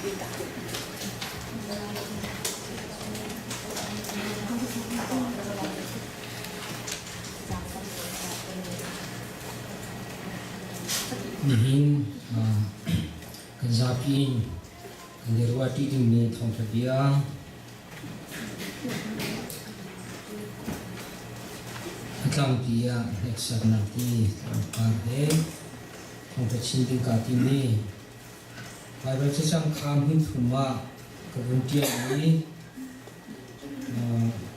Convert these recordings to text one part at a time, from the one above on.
nihin kanzapin kandirwati dingni thongthapia atlang pia heksak nanti par he thongthachin ding ka tini Bible chang kham hin thuma kabuntia ni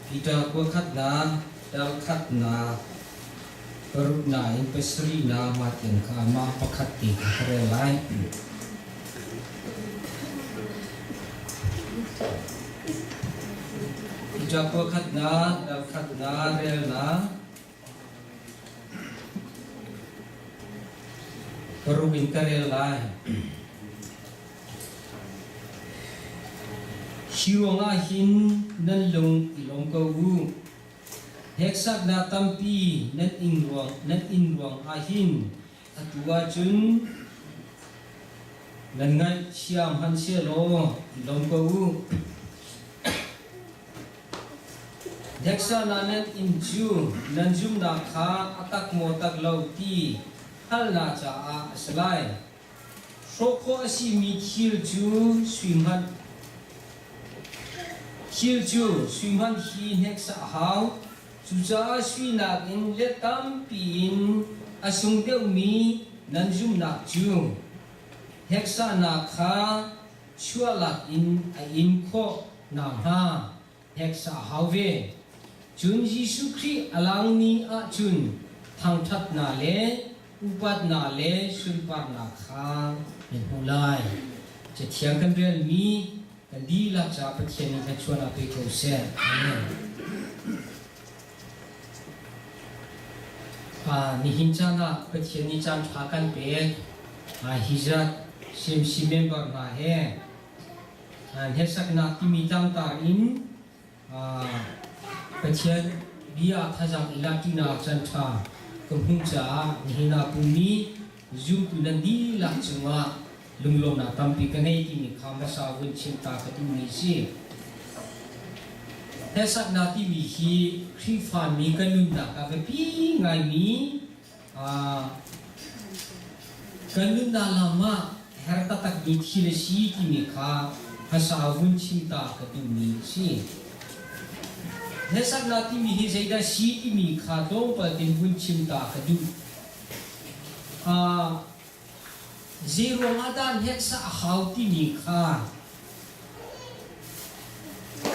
kita ko khat na dal khat na perut na impesri na matin ka ma pakati kare lai kita ko khat na dal khat na rel na perut in kare lai Siwanga hin nan long ilong kawu heksak na tampi nan inruang ahin atua chun nan ngai siam han selo ilong kawu heksa na nan inju nan jum na kha atak mo tak lau ti hal na cha a aslai sokho asi mi khil ju swimhan Hilju suiman hi heksa hau Suja suinak in letam pin Asung deu mi nanjum nak ju Heksa nak ha Chualak in a in ko nam ha Heksa hau ve Jun Yesu Kri alang ni a jun Thang that na le Upat na le Sulpar na ha Nen hulai Je thiang kan real mi Di la cha pathian ni chua na pe ko se ni hin cha na pathian ni chan tha kan pe hijat sim member na he he sak na ti mi tang ta in pathian bia tha jang ilati na chan tha kum hung cha ni na pumi zum tu nan di la chunga lunglom na tampi kanai ti mi khama sa win chinta ka tu mi si hesak na ti mi hi khri fan mi kanun na ka pi ngai mi kanun na lama herta tak mi thile si ti mi kha hasa win chinta ka tu mi si hesak na ti mi hi zaida si ti mi kha do pa tin win chinta ka tu Zero ngadan heksa ahauti ni kha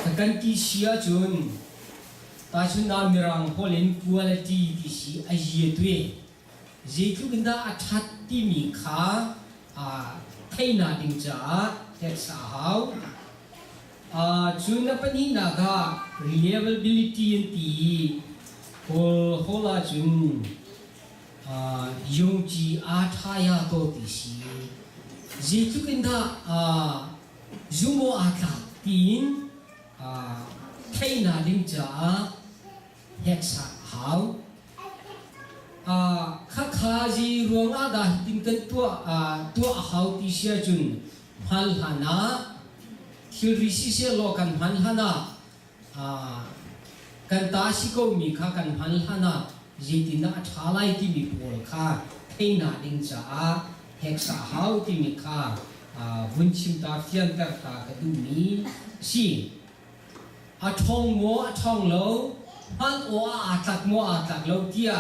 Kaganti siya jun Tajun na mirang holin quality di si ajiye tuwe Zetu ganda athat ti mi kha Thay na ding cha heksa ahau Jun na pani naga reliability yanti Hola jun yung ji athaya to ti si jitu kinda zumo ata tin thaina ling cha heksa hau kha ji rong ada tin kan tua hau ti sia jun hal hana thiri si se lo kan hal hana kan ta si ko mi kha kan hal hana Jitina athalai ti mi pol kha theina ding cha heksa hau ti mi kha vunchim ta fian ta ka du mi si athong lo han o atak mo atak lo tia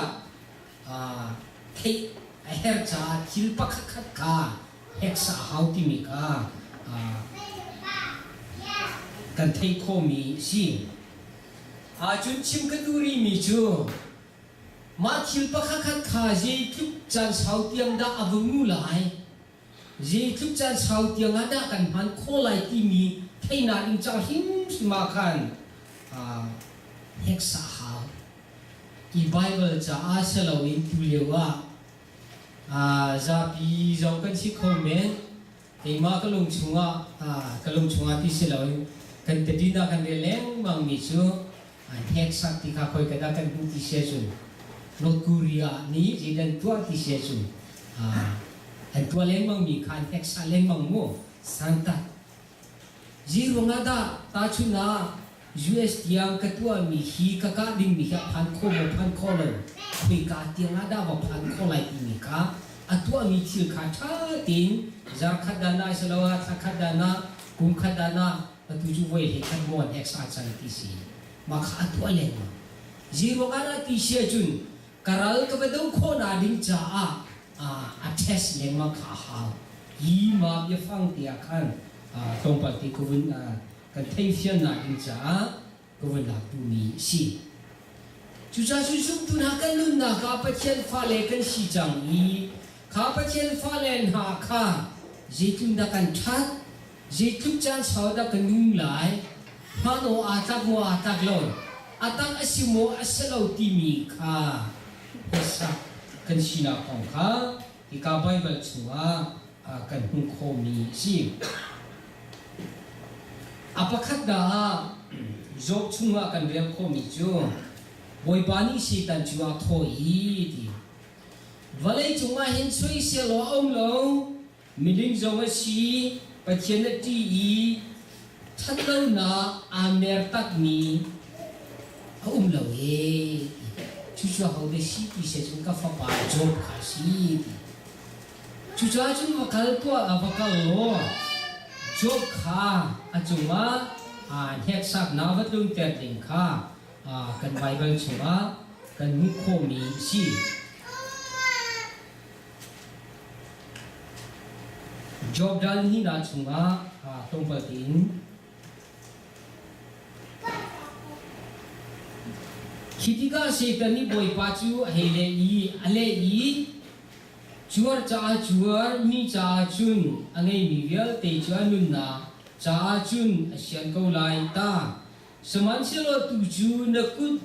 thei her cha chil pak khat ka heksa hau ti mi kha kan thei kho mi si chun chim ka duri mi chu Ma thil pakhakat kha je thuk chan sau tiang da avungu lai je thuk chan sau tiang ada kan han kholai ti mi theina ing cha him sima khan heksa ha I bible cha asalo in tulewa za pi zo kan si khomen te ma ka lung chunga ti selo kan te dina kan le leng mang mi chu heksa ti kha khoi ka da kan bu ti se chu North Korea ni jidan tua ti sesu tua leng mang mi khan heksa leng mang mo santa zero nga da ta chuna US tiang katua mi hi kaka ding mi ha phan kho lo khui ka tiang nga da ba phan kho lai ti mi ka atua mi thil kha tha tin jar khadana salawa khadana kum khadana tu ju voi he khan mon hexa chang ti si ma kha atua len ma zero nga na ti sia chun karal ka ba dong kho na ding cha a test len ma kha ha yi ma ye phang tia khan tong pa ti ko vun kan thei fian na ding cha ko vun la tu mi si chu cha chu sum tu na kan lun na ka pa chen fa le kan si chang yi ka pa chen fa len ha kha zitun da kan that zitun chan sau da kan nung lai ma no atak mo atak lo atak asimo asalo ti mi kha esa kan sina kong kha ki ka bible chuwa kan hung kho mi si apakhat da job chunga kan rem kho mi chu boy bani si tan chuwa tho yi ti valai chunga hin sui se lo ong lo miling zonga si pachena ti yi thatlo na amer tak mi lo e chu chu ho de si ti se chung ka fa pa job kha si chu cha chung makal to avakal lo job kha achuma hek sak na wat lung ter ding kha kan bible chuma kan mu kho mi si job dal ni na chunga tong pa tin khitika se tani boy pa chu hele yi ale yi chuar cha chuar mi cha chun angai mi vial te chuan nun na cha chun asian ko lai ta saman se lo tu chu na kut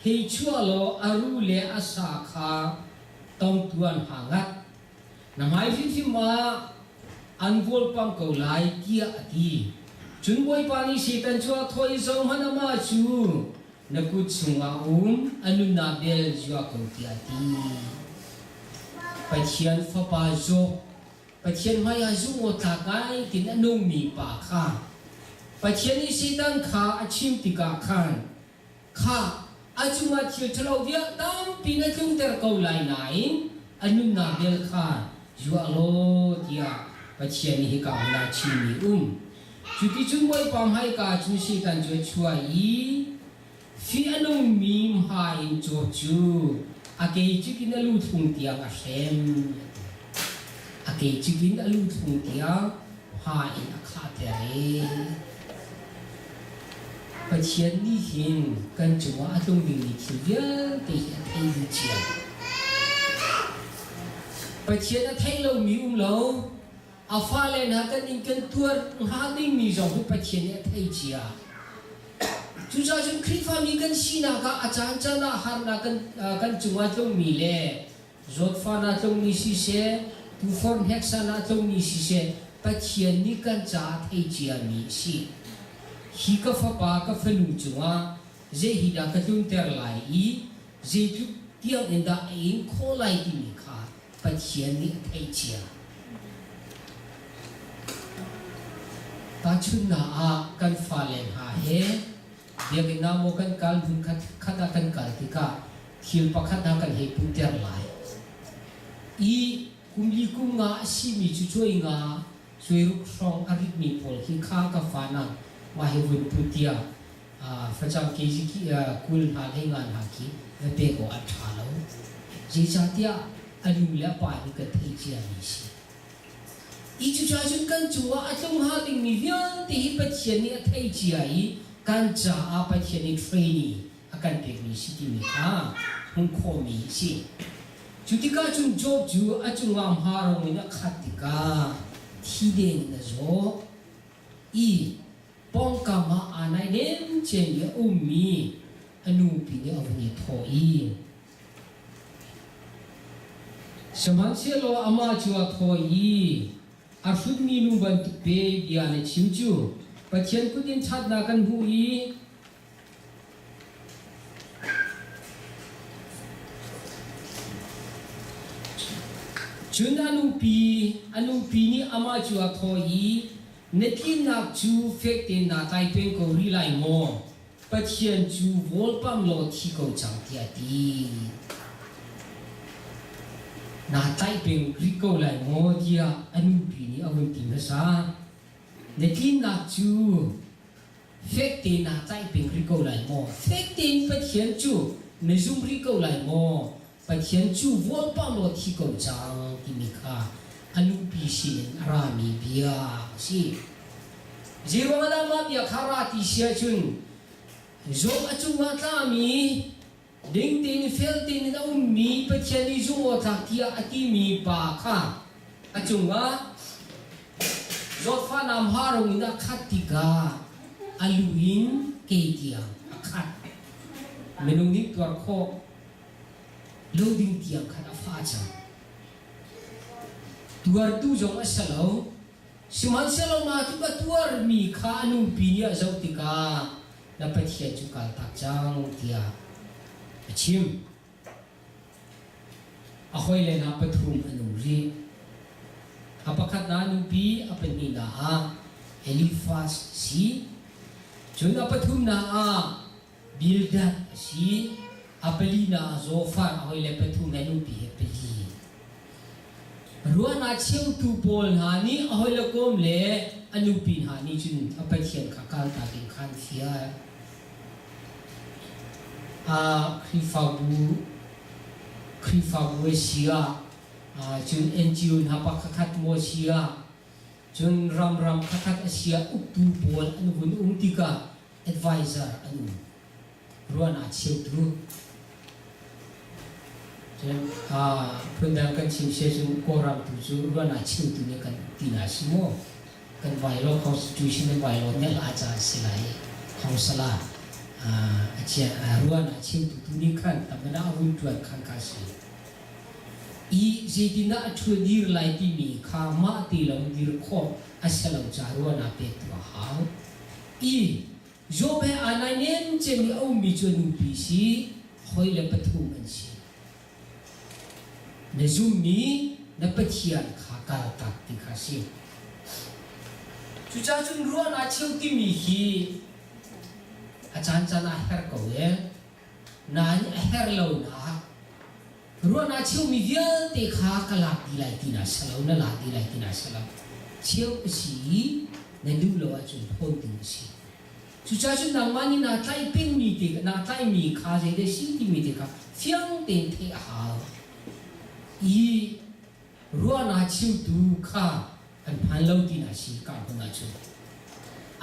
he chua lo aru le asa kha tong tuan hangat na mai fi ma an vol pam ko lai kia ati chun boy pani se tan chua thoi zo hana ma chu na kut sunga anu na bel jua ko kia ti Pachian fa pa zo pachian maya zo mo takai tin anong mi pa kha pachian ni sitan kha achim tika khan kha achuma thil thalo dia tam pina chung ter ko lai nai anum na bel kha jua lo dia pachian ni ka na chi mi chuti chung moi pam hai ka chu sitan jo chua yi fi anong mi ha in cho chu akei chikin alu thung tiang a sem akei chikin alu thung tiang ha in a kha tere pachian ni hin kan chuwa atong ding ni thil te thei ni chia pachian a thei lo mi lo a fa len ha kan in kan tuar ha ding mi jong pachian a thei chia chu cha chung khri fa mi kan sina ka achan cha na har na kan chunga tlong mi le zot fa na tlong ni si se tu form hexa na tlong ni si se pachian ni kan cha thei chia mi si hi ka fa pa ka fa lu chunga je hi da ka tung ter lai i je tu tiang in da in kho lai ti mi kha pachian ni thei chia ta chun na a kan fa len ha he dia kena mo kan kal bun khata kan kal tika thil pakhat na kan he pun ter lai i kumli kum nga si mi chu choi nga suiruk song arit mi pol hi kha ka fa na ma he bun putia fa chang ke ji ki kul ha le ngan ha ki te ko a tha lo ji cha tia alu la pa ni ka thei chia ni si i chu cha chun kan chuwa atlong ha ding mi vian ti hi pa chian ni a thei chia i kan cha apa cheni training akan teknisi kimi ha hung kho mi si chutika chung job ju achungam harong ina khatika thiden na zo i pongka ma anai nem chen ya ummi anu pi ne avni tho i saman se lo ama chua tho i afut mi nu ban pe dia ne chimchu pachian kutin chat na kan hu i chun anu pi ni ama chua tho i Netin nak chu fek tin na tai pen ko ri lai mo pathian chu vol pam lo thi ko chang tia ti na tai pen ri ko lai mo dia anu pi ni awin tin sa Netin nak chu fek tin na tai pen ri ko lai mo fek tin pathian chu ne zum ri ko lai mo pathian chu vol pam lo thi ko chang ti mi kha anu pi sin rami bia si Zero alamat ya karati siya chun Zong achung mata mi Ding tin fel tin na mi Patyan ni zong otak tia ati mi pa ka Achung nga Zot fa nam harong ina katika Aluin kay tiang akat Menung ni tuar ko Loading tiang kan afacha Tuar tu zong asalaw Siman selaw mati batuar mi ka anong pinya zautika dapat siya cukal takjang tia achim ako'y le napathum anong ri apakat na anong pi apan ni na Eliphaz si chun apathum na Bildad si apali na Zophar ako'y le pathum anong pi apali Ruan achiu tu pol hani ahoy lakom le anupin hani chun apathian kakal taking khan fia krifabu sia chun NGO hapa kakat mo sia chun ram kakat asia tu pol anu tika advisor anu ruan achiu tu Pendangkan simsia sum koram tu ruan achiu tu ni kan tinasimo kan bylaw constitution dan bylaw ni aja silai kausala acia ruan achiu tu ni kan tamana awun tuan kan kasi I zedina atu dir lai ti mi kama ti lam dir ko asalau jaruan ape tu hau I jobe ananen cemi au mi jonu bisi hoi le pathum ansi Nezumi napathian kakal tak dikasih. Jujajun ruan achiu timihi acan aher kau nani aher lau na ruan achiu mi vial te kakalak dilai tina salau na la dilai tina salau chiu si nandu lau acun pon ting si. Jujajun nang mani na tai ping mi te na tai mi kaze de si ti mi te ka fiang ten te hao. I ruan achiu tu ka an panlau ti na si ka na chu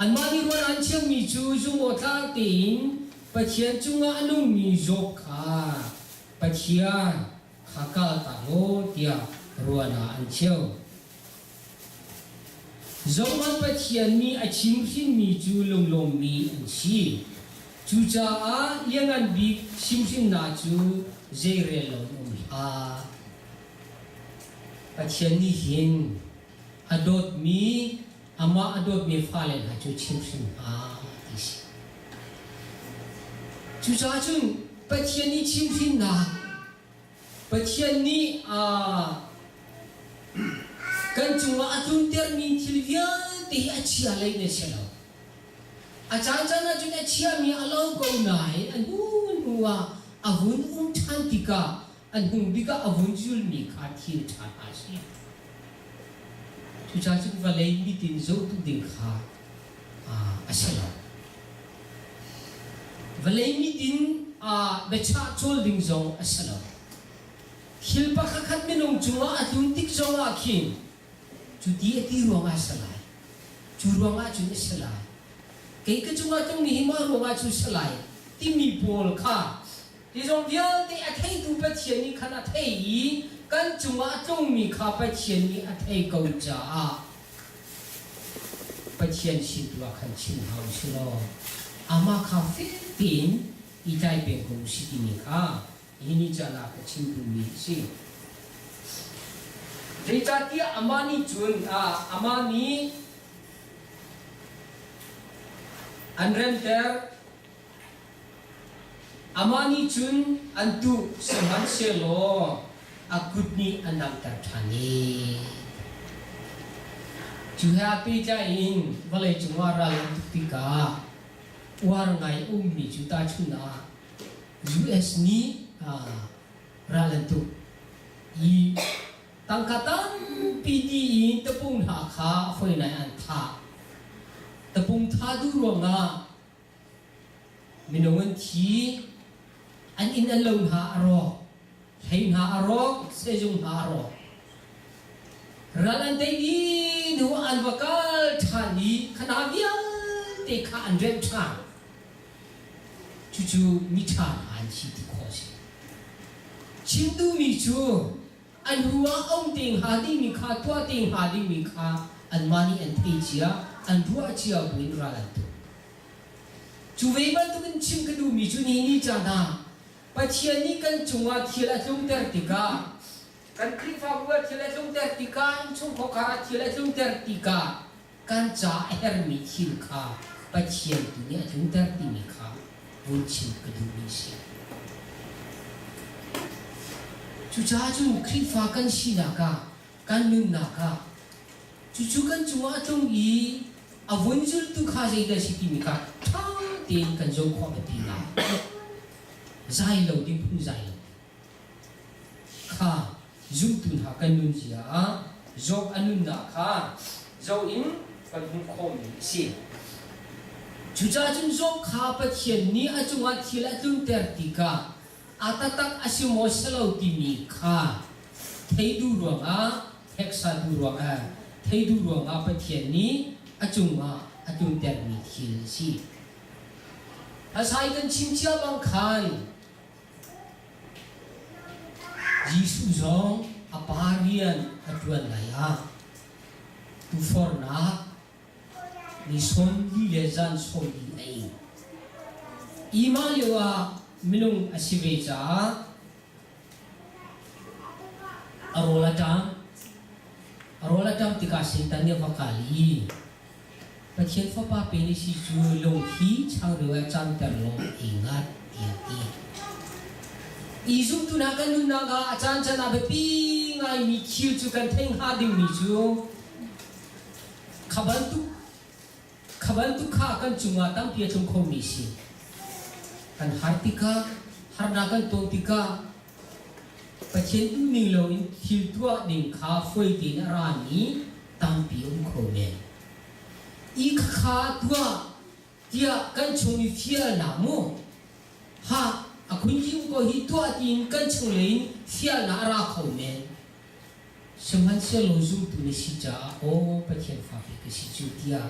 an mani ruan achiu mi chu zu mo tang tin pathian chunga anu mi zo ka pathian khaka ta lo tia ruan achiu zoman pathian ni achim sin mi chu long mi an si chu cha a liangan bi sim sin na chu zere lo mi Pathian ni hin adot mi ama adot mi falen ha chu chim sim isi chu cha chun pathian ni chim sim na pathian ni kan chunga atun ter mi thilvia te achia lai ne selo acha na chun achia mi alo ko nai an nuwa avun thantika an hung bika avun jul mi kha thil tha asi chu cha chu valei mi tin zo tu ding kha asala valei mi tin becha chol ding zo asala khil pa kha khat minung chunga atun tik zo a khin chu ti ati ronga salai chu ronga chu salai kai ka chunga tung ni ma ronga chu salai ti mi pol kha Di zong vial te athei tu pathian ni khana thei kan chunga tung mi kha pathian ni athei kau cha pathian si tu khan chin hau silo ama kha tin itai pe ko si ti ni kha ini jala ka chin tu mi si Rita ti amani chun amani anrenter Amani chun antu seman selo akutni anang tertani. chú happy cha in và lại chúng ta ra làm tất cả war ngày mi chú ta chú na US ni ra làm tu i tăng cả tăng pdi tập trung hạ khá phơi này ăn thà tập trung thà du ruộng mình nói thì anh in anh lâu hạ rồi hay hạ rồi sẽ dùng hạ rồi ralan tay đi nu ăn và cả thà đi khăn áo để khăn ăn rep thà chú chú mi thà ăn chi thì khó gì chim tu mi chú anh hùa ông tiền hà đi mi khá tua tiền hà đi mi khá anh mani anh thấy chia anh hùa chia buin ralan tu chú về bên tu kan chim cái du mi chú ni cha na Pachia ni kan chunga thila chung ter tika kan krifa bua thila chung ter tika chung khokara thila chung ter tika kan cha her mi thil kha pachia tu ni chung ter ti mi kha bun chin ka du mi si chu cha chung krifa kan si na ka kan nun na ka chu kan chunga chung i avun jul tu kha jai da si ti mi kha tha tin kan jo kho ti na dài lâu đi phun dài lâu, kha zoom tun ha kan nun chia job anun na kha zo in kan hum khom si chu cha chun job kha pa thian ni a chunga thila tung ter tika atatak asimo selo ti mi kha thei du ruanga hexa du ruanga thei du ruanga pa thian ni a chunga atung ter mi thil si asai kan chimchia bang khan Jisu zong aparian atuan laya tu forna ni son di lezan son di ai ima lewa minung asiveja arolatam tika sentanya vakali pathian fa pa peni si chu long hi chang rewa chan ter lo ingat yati izum tu nakan nun naga achan chana be pi ngai mi khiu chu kan theng ha ding mi chu khaban tu kha kan chunga tam pia chung khom mi si kan hartika harna kan to tika pathian tu ni lo in thil tua ding kha foi tin arani tam pi khome i kha tua tia kan chung ni thia na mo ha akunjim ko hitua tin kan chunglein sia na ra khome semhan se lo zum tu ni si cha o pathian fa ke si chu tia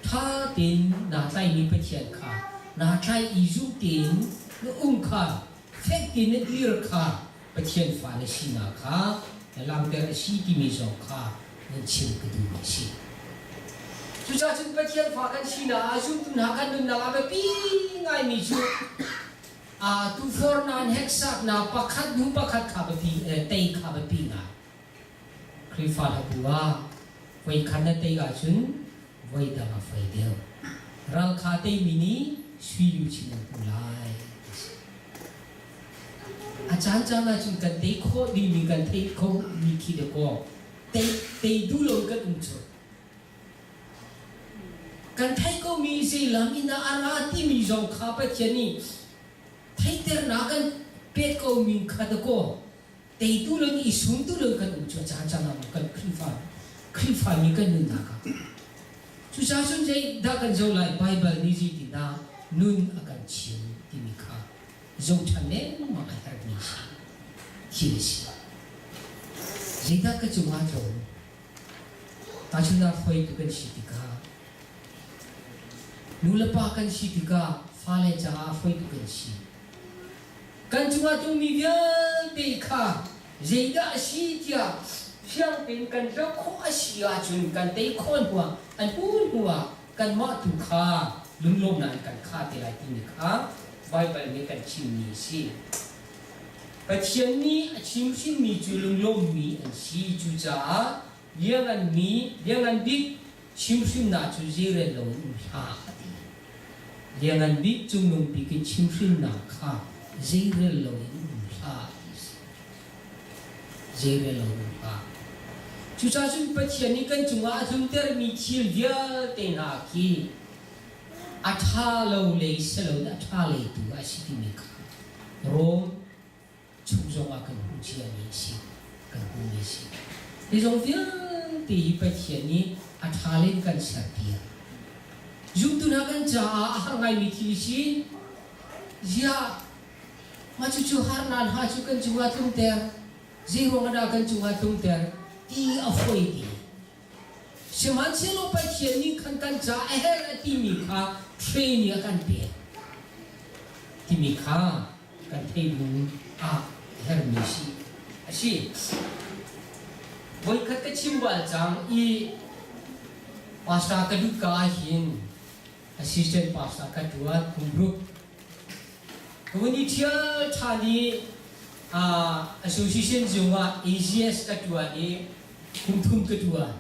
tha tin na tai ni pathian kha na tai i zu tin no kha phek tin ne dir kha pathian fa ne si na kha lam der si ti mi zo kha ne chin ke du ni si chu cha chu pathian fa kan si na zum tu na kan na ba pi ngai mi chu tu for nan heksak na pakhat nu pakhat khabapi tei khabapi na krifa ha buwa wei khana tei ga chun wei da ma fai deu ral kha tei mini sui lu chin lai achan chan na chun kan tei kho di mi kan tei kho mi ki de ko tei du lo kan chu kan thai ko mi se lam ina ara ti mi zo kha pa cheni thấy ter nakan pet ko min khad ko tei tu lon I sum tu lon kan chu cha cha na kan khrifa mi kan nun na ka chu cha chun jai da kan zo lai bible ni ji ti na nun akan chin ti mi kha zo than ne ma ka har ni chi si ji da ka chu ma zo ta chu na foi tu kan si ti ka nu la pa kan si ti ka fa le cha foi tu kan si kan chunga tu mi vial te kha zeida si tia siang pin kan ra kho asia chun kan te khon huwa an pun huwa kan ma tu kha lung lom nan kan kha te lai ti ni kha bible ni kan chim ni si pathian ni achim sin mi chu lung lom mi an si chu cha liang an dik chim sin na chu zire lo ha liang an dik chung nung pi ke chim sin na kha zere lo ha zere lo ha chú cha chúng bắt hiện ní cần chúng ta chúng ta mi chill dia tên hà ki atha lâu lấy sẽ lâu atha lấy tu asiti mi ka rom chúng trong akan hujan ni si kan huni si di trong dia ti bắt hiện ní atha lấy kan sartia chúng tu nak kan cha hangai mi chill si ya macam tu harnan ha tu kan chúng ta tung ter zero ada kan chúng ta tung ter ti afoi ti seman selo pa ni kan cha aher ti mi kha train akan pe ti mi kha kan thei bu a her mi si asi boy khat ka chimbal chang I pasta ka du ka hin assistant pasta ka tuat kumbruk kawani thia thani association junga AGS ka tuat ni kumthum ka tuat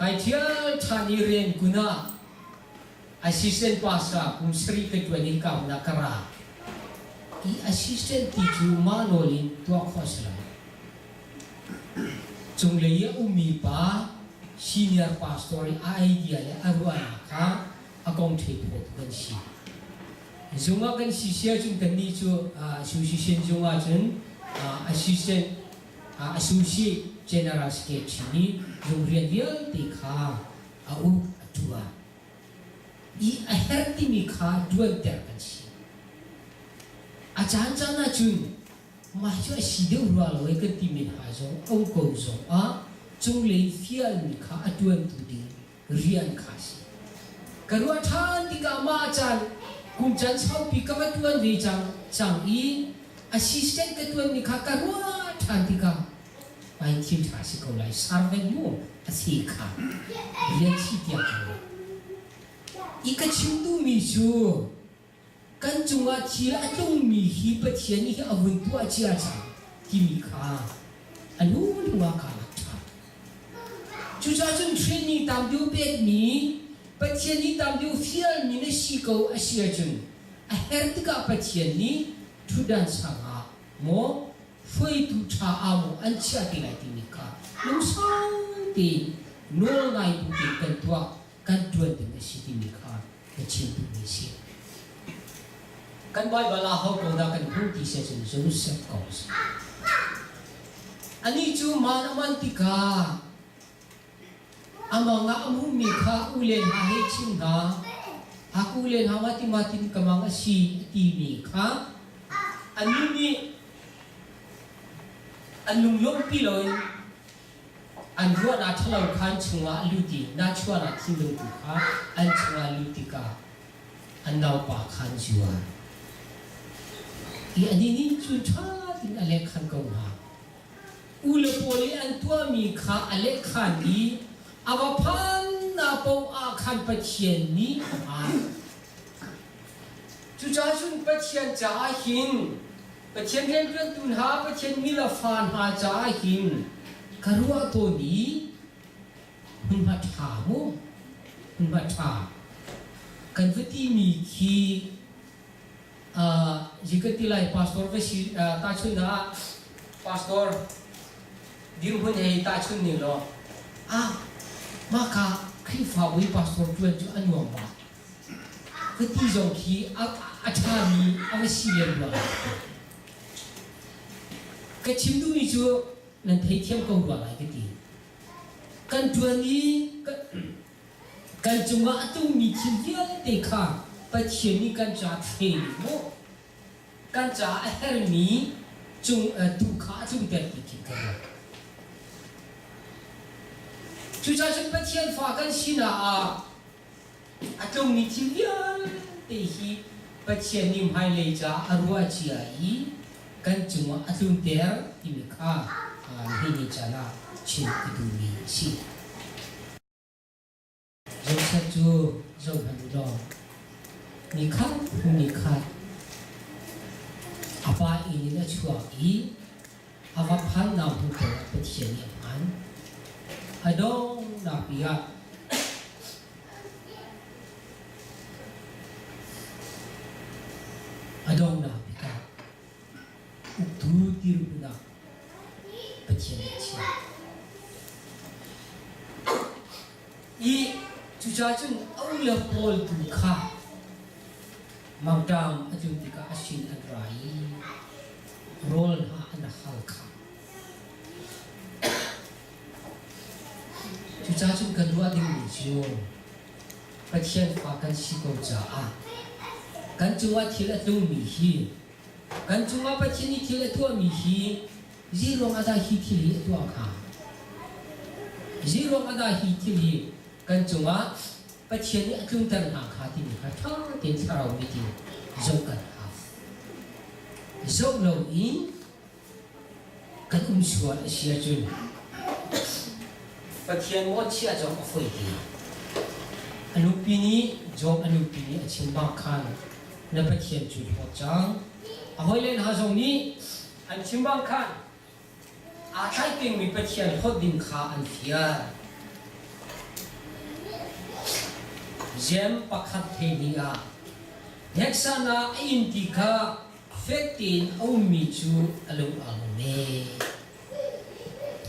kai thia thani ren guna assistant pasta kum sri ka tuat ni kam na kara I assistant teacher manolin to khosla chungleya umi pa senior pastor idea le arwana ka akong thei thot kan si zunga kan si sia chung kan ni chu association zunga chen assistant associate general secretary ni jung rian vial ti kha au atua I aherti mi kha duan ter kan si achan chan na chun ma chu si de ura lo e ka ti min ha zo au ko zo chung le fial mi kha atuan tu di rian kha si karua than ti ka ma chan kum chan sau pi ka tuan vi chang chang I assistant ka tuan mi kha karua than ti ka pai chin tha si ko lai sarven mo asi kha rian si tia ko I ka chim tu mi chu kan chunga chila chung mi hi pa thian ni avun tu a chia cha ki mi kha anu lu ka chú cha chúng training tam điều biết mi, bắt chiên ni tam điều phiền mi nó xí câu à xí chân, à hết tất cả bắt chiên ni thu đan sang à, mo phơi tu cha amo anh chia thì lại thì mi cả, nông sang thì nô ngay tu thì cần tua cần tuân thì nó xí thì mi cả, cái chiên tu mi xí, cần bài bà la học câu đó cần không thì sẽ chân giống sẽ câu, anh ấy chú mà nó mang thì cả amanga amumi kha ulen ha he chinga aku ulen ha mati matin kamanga si timi kha anumi anung yong piloi anruwa na thalau khan chunga luti na chua na thimung tu kha an chunga luti ka anau pa khan juwa I anini chu tha tin ale khan ko ha ule poli an tua mi kha ale khan ni awapan na po akan patien ni chú cha chúng patien cha hin patien ren ren tun ha patien mila fan ha cha hin karua to ni hun ma tha mo hun ma tha kan vati mi ki jikati lai pastor ve si ta chun da pastor dim hun hei ta chun ni lo maka khi phao với pastor tuan cho anh hoàng ba cái tí dòng khí achami avasilen ba cái chim đuôi chưa nên thấy thêm câu quả lại cái gì cần tuan đi cần chúng ta tung mi chim viên để khá bắt chiên đi cần trả thế mo cần trả her mi chúng tu khá chúng đẹp thì cái chú cha chúng bắt thiên pháกันสินะจงมีชีวิตแต่ฮีbắt thiênนิมให้เลยจ้าอรัวจีไอกันจงว่าตุนเตอร์ที่มีค่าให้นี่จ้าละชินดูมีสิเราชัดจูเราหันดอมีค่ามีค่าอาบะอินี่นะชัวอีอาบะพันนำหัวตัวbắt thiênนี่พันadong na pia adong na pia tu tiru na patien chi i chu cha chun au le pol tu kha mang dam ajun tika asin adrai rol ha an hal kha chu cha chun kan ruwa ding ni chu pathian fa kan si ko cha a kan chuwa thila tu mi hi kan chuwa pathian ni thila tu mi hi zero ada hi thili tu kha zero ada hi thili kan chuwa pathian ni atung tan ha kha ti ni kha tha tin sarau mi ti zo kan ha zo lo in kan suwa sia chun pathian mo chia zo a foi ti anupini job anupini achimba khan na pathian chu ho chang a hoilen ha zong ni an chimba khan a thai ting mi pathian hot din kha an thia jem pakhat thenia hexana intika fetin aumi chu alung alune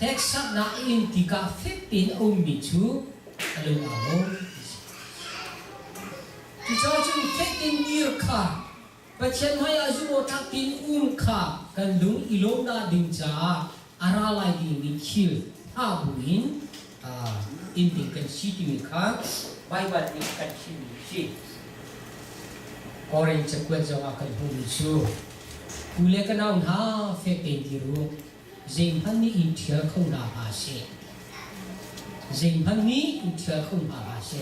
hexana intika fetin aumi chu alung alung cho chúng phép tin yêu cả và chân hay ở chỗ thắc tin cả cần đúng ilom na đình cha ara lại đi đi chill ha buin in tình cần si tình khác Bible in cần si Orange chấp quan cho akan hulu chu ule cái nào ha phép tin diru zin han ni in thia không na ha se zin han ni in thia không ha se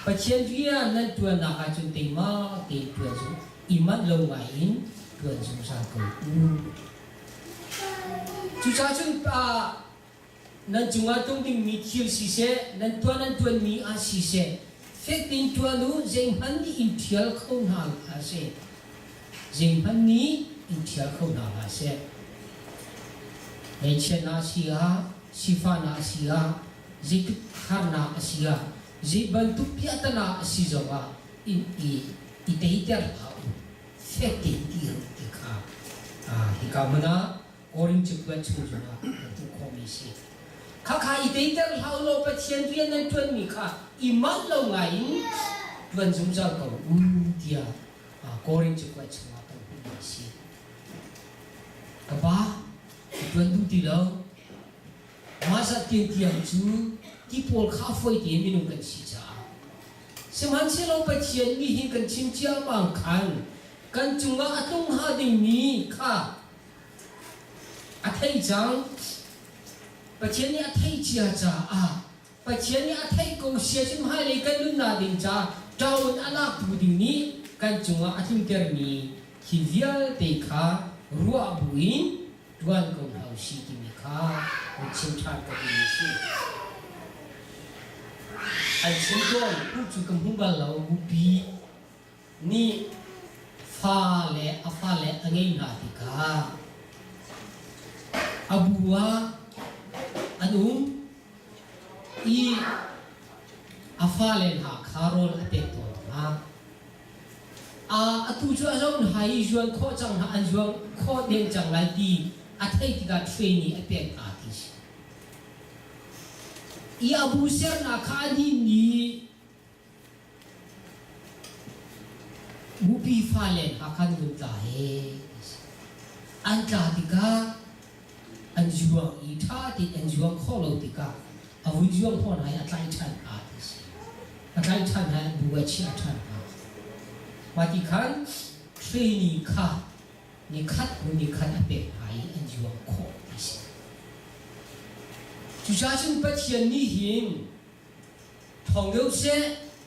pathian dia nan tuan na ha chun ting ma ti tuan chu imat lo ngai in tuan chu sa ko chu cha chun pa nan chunga tung ting mi thil si se nan tuan mi a si se fek tin tuan lu jeng han ni in thial khong na ha se jeng han ni in thial khong na ha se nei chen na si ha sifa na si ha zik khar na si ha ji bantu piatana asizoga in iteiter hau fekti tir tikha hikamana oring chukwa chujuna tu komisi khakha iteiter hau lo pathian rian nan tuan mi kha imal lo ngai tuan jumja ko dia oring chukwa chuma kan komisi kaba tuan du ti lo masa tiang chuที่พวกข้าfoiที่มีนุ่งกันสิจ้าสมันเชลเราไปเชียนมีหินกันชิมเจ้าบางคันกันจุงว่าต้องหาดิ่งนี้ค่ะอาทัยจังไปเชียนนี่อาทัยเจียจ้าไปเชียนนี่อาทัยกูเสียชิมให้เลยกันนุ่นนาดิ่งจ้าเจ้าอันอาลักบูดิ่งนี้กันจุงว่าอาทิมเตอร์มีที่เวียเตะค่ะรัวบุญดวนกงเฮาชีที่มีค่ะมันชิมชาติกันมีสิอันเช่นต้นผู้จุกมุ่งบัลลังบุบีนี่ฟ้าเล่ฟ้าเล่อันนี้นาฬิกาอาบัวอันนู้นอีฟ้าเล่หาคาร์โรลเต็มตัวนะตุจวนเราหายจวนข้อจังหาอันจวนข้อเด่นจังไรดีอันที่การเทรนนี่เป็นอาทิตย์อีอาบูเซอร์นักขันนี่บุบีฟ้าเล่นหักขันดุตาเฮอันจ่าติกาอันจวงอีท่าติอันจวงข้อเราติกาอาวุธจวงพ่อไหนอัตไลชันอาทิสอัตไลชันไหนบุวชิอาชันอามาติขันเทรนนิ่งค่ะนี่ขัดคนนี่ขัดเป็นไหนอันจวงข้อติสจุดจ้าจึงปัจจัยนี้หินทองเดียวเส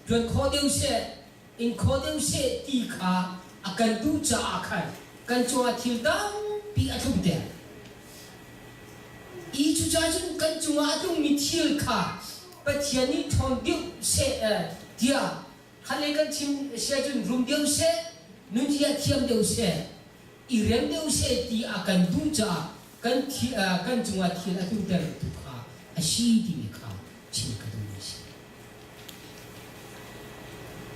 จวนข้อเดียวเสอินข้อเดียวเสตีขาอาการดูจ่าอาการกันจัวทิลดังปีอาทุบเดียอีจุดจ้าจึงกันจัวอาตุมิทิลขาปัจจัยนี้ทองเดียวเสเดียขันเลยกันชิมเสจนรุมเดียวเสนุ่นที่อาเทียมเดียวเสอีเรื่องเดียวเสตีอาการดูจ่ากันจัวทิลอาทุบเดียตุขาอาชีพที่มีค่าชิมกันดูไม่ใช่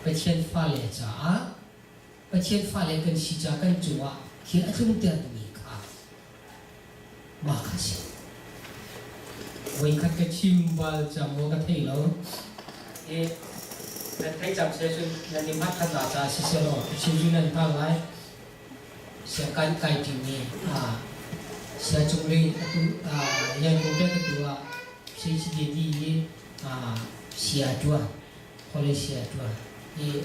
ไปเชียนฟ้าเล่จ้าไปเชียนฟ้าเล่กันสิจ้ากันจัวที่อาทุ่มเตียนมีค่ามากสิวันขัดกันชิมบาลจำว่ากันให้เรา e na thai cham se sun na ni mat khat na cha si se ro chi ju nan pa lai se kan kai ti ni se chung le tu yan ko te tu si si di sia tua kole sia tua e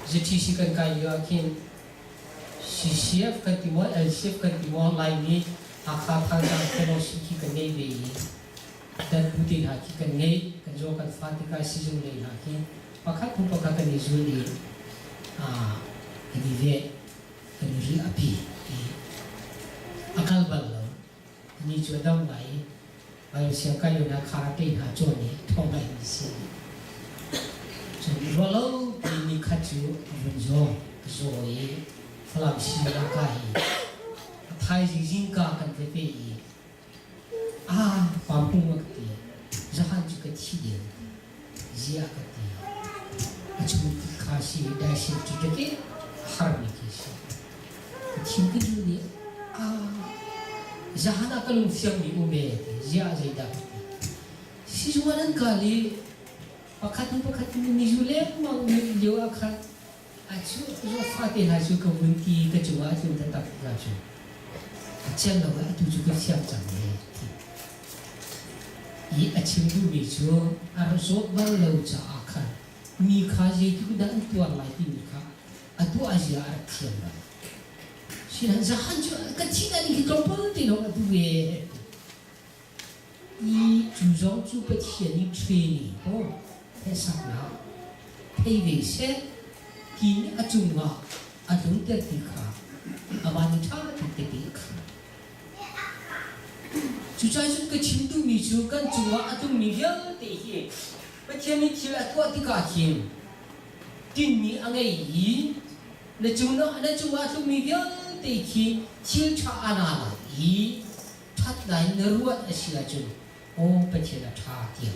ziti si kan kai yo kin si chef kan ti mo el chef kan ti mo lai ni akha kha ta ko si ki kan nei be dan putin ha ki kan nei kan jo kan fatika si jung le ha ki pakhat pun pakhat kan ni zu ni ni ve kan ri api akal bal lo ni chu dam lai ai sia kai yo na kha te ha cho ni thong lai ni si so ro lo ni kha chu ro jo zo yi phlam si la kai thai ji jing ka kan te pe yi pam pung mak ti jahan chu ka thi de zia ka ti achu kha si da si chu te ke har ni ki si thi ki ju ni jahan ka lung siam ni u me zia zai da si ju wan ka li pakhat ni ju le mang ni yo akha achu zo fa te ha chu ka bun ki ka chu wa chu ta ta ka chu chen lo tu chu ka siam chang ni i achim du bi chu ar so bal lo cha akha mi kha je tu da tu lai ti mi kha atu a ji ar thiam la si ran za han chu ka chi na ni ki tong pol ti lo tu we i chu zong chu pa thian ni training ho he sa na pei ve se ki ni achung wa adung te ti kha amani tha ti ti kha chú trai chúng cái chim tu mi chú căn chú wa atung mi vial te hi ba thiam ni thil atwa ti ka thim tin mi angai yi na chú wa atung mi vial te hi thil tha ana la yi that lai na ruat asia chu o ba thiam la tha ti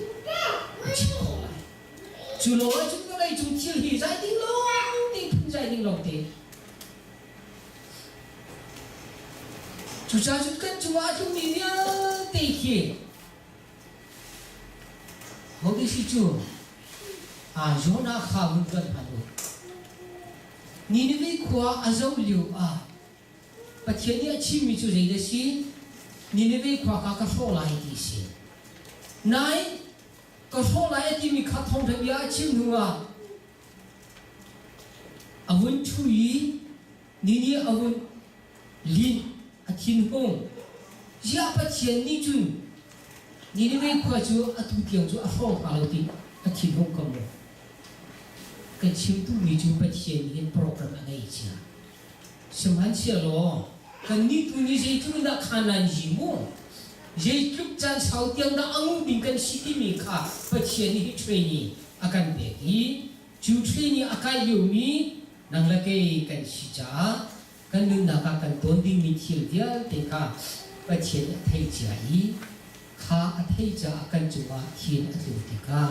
chi ko lai chú lo chú ko lai chú thil hi zai ding lo ti phun zai ding lo te chú cha chú căn chú wa atung mi vial te hi ho ki si chu zona kha mun kan hanu ni ni ve khwa azau liu pathian ni chi mi chu zai da si ni ni ve khwa ka so lai ti si nai ka so lai ti mi kha thong tha ya chim nu avun chu yi ni avun lin athin hong ya pathian ni chun ni ni ve khwa chu atu tiang chu so ka lo ti athin hong kam lo ka chim tu mi chu pathian ni program angai cha saman sia lo kan ni tu ni sei tu na khanan ji mo jei tuk chan sau tiang da angu ding kan siti mi kha pathian ni training akan be hi chu training akai yu mi nang la ke kan si cha kan nun na ka kan ton ding mi thil dia te kha pathian thei cha yi kha thei cha kan chu wa thil atu te ka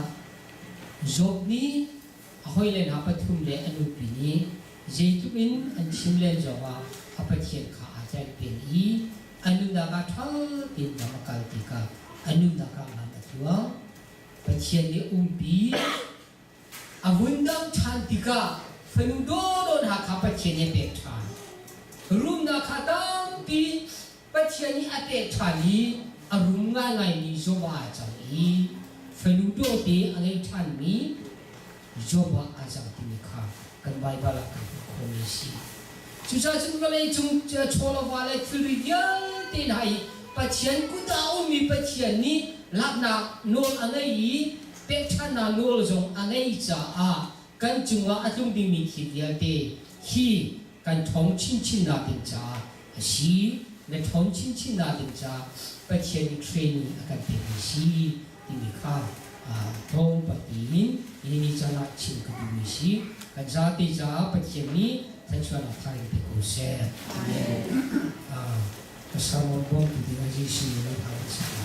job ni ahoi le na pathum le anu pi ni jei tu in an chim le jawa apathian kha a chai pe yi anu da ka thal tin da ka ti ka anu da ka ma ta tua pathian ni bi avundam chan ti ka phanu do don ha kha pathian ni pe than rum na kha dam pi pathian ni ate thani arum nga ngai ni zo ba cha yi phanu do ti angai than mi Joba azam timika kan Bible kan komisi. Susah sekali cung cola wala kurial tin hai pathian kuda umi pathian ni lapna nol angai pekchan na nol jong angai cha kan chunga atung ding mi khidia te hi kan thong chin na tin cha si ne thong chin na tin cha pathian ni training akan te si timika thong patin ini jana chin ka bisi ka jati ja pathian ni thachwana thai te ko se ka samo bom ti ga ji si ni ha sa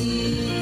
si